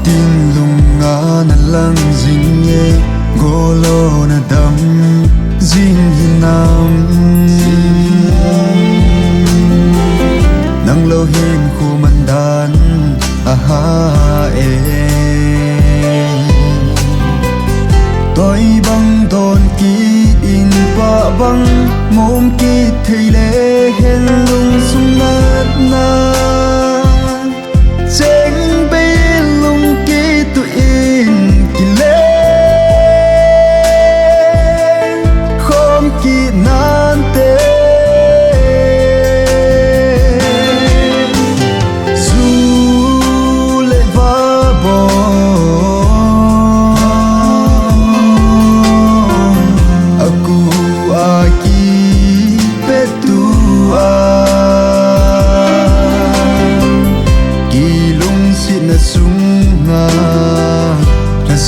tin lunga na lang zinge golo na dam zing hinam nang lo hin kumandan aha e tôi băng đồn ký in pa băng mồm ký thầy lệ hen lung sung nát na chén bê lung ký tu in kí lệ không ký nan tê dù lệ va bò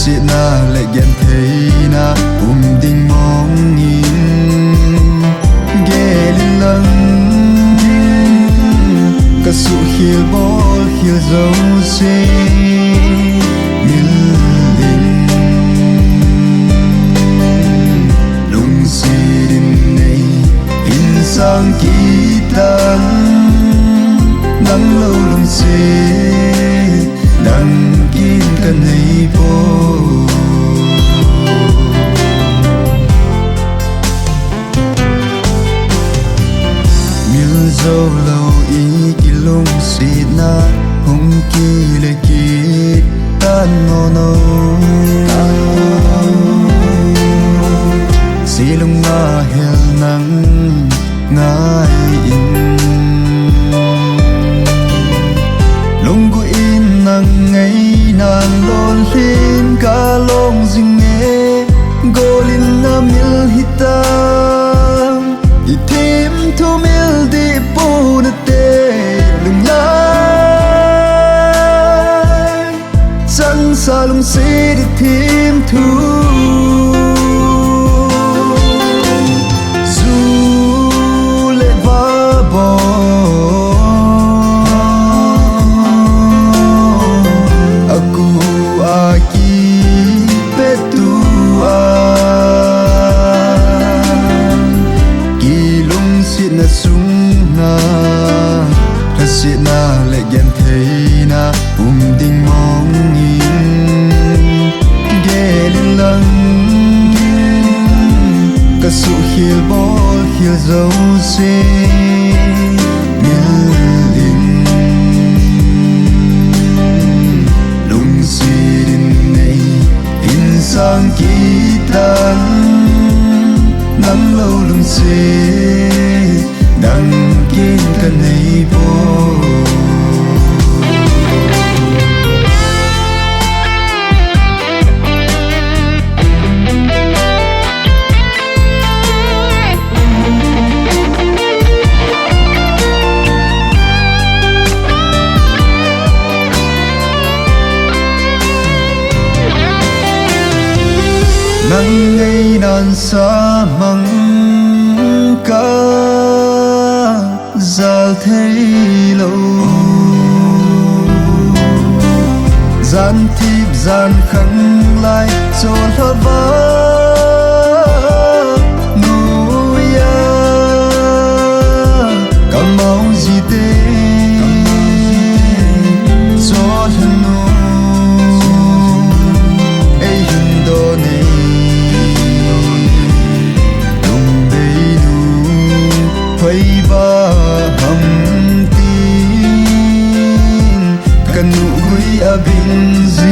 sẽ na lại ghen thấy na đinh mong nhìn ghé lên lăng cả sự hiểu bỏ hiểu dấu xe miền đình lung si đình này in sang kỳ tan nắng lâu lung xe đang kín cả này phố dâu lâu ý kỳ lung xì na hùng kỳ lệ kỳ tan ngô nô xì lung na hel nắng ngai in lung gu in nắng ngay nan lon hin ca long ding nghe golin na mil hitam i thêm thu mil đi bu na te lung lai sang sa lung si đi thêm thu dù lệ va bò aku aki petua na sung na ta sẽ na lại ghen thấy na đinh mong nhìn ghé lên lăng cả sự hiểu bỏ hiểu dấu xe miền đình lung si đình này in sang kỳ tan nắng lâu lung xe đang kín cả này phố nắng ngày nan xa măng ca giờ thấy lâu gian thiếp gian khăn lại cho thơ vỡ nuya cảm mong gì thế cho thân nô ấy hình đồ này đồng đầy đủ phải ba hầm tin cần nụ hối a bình gì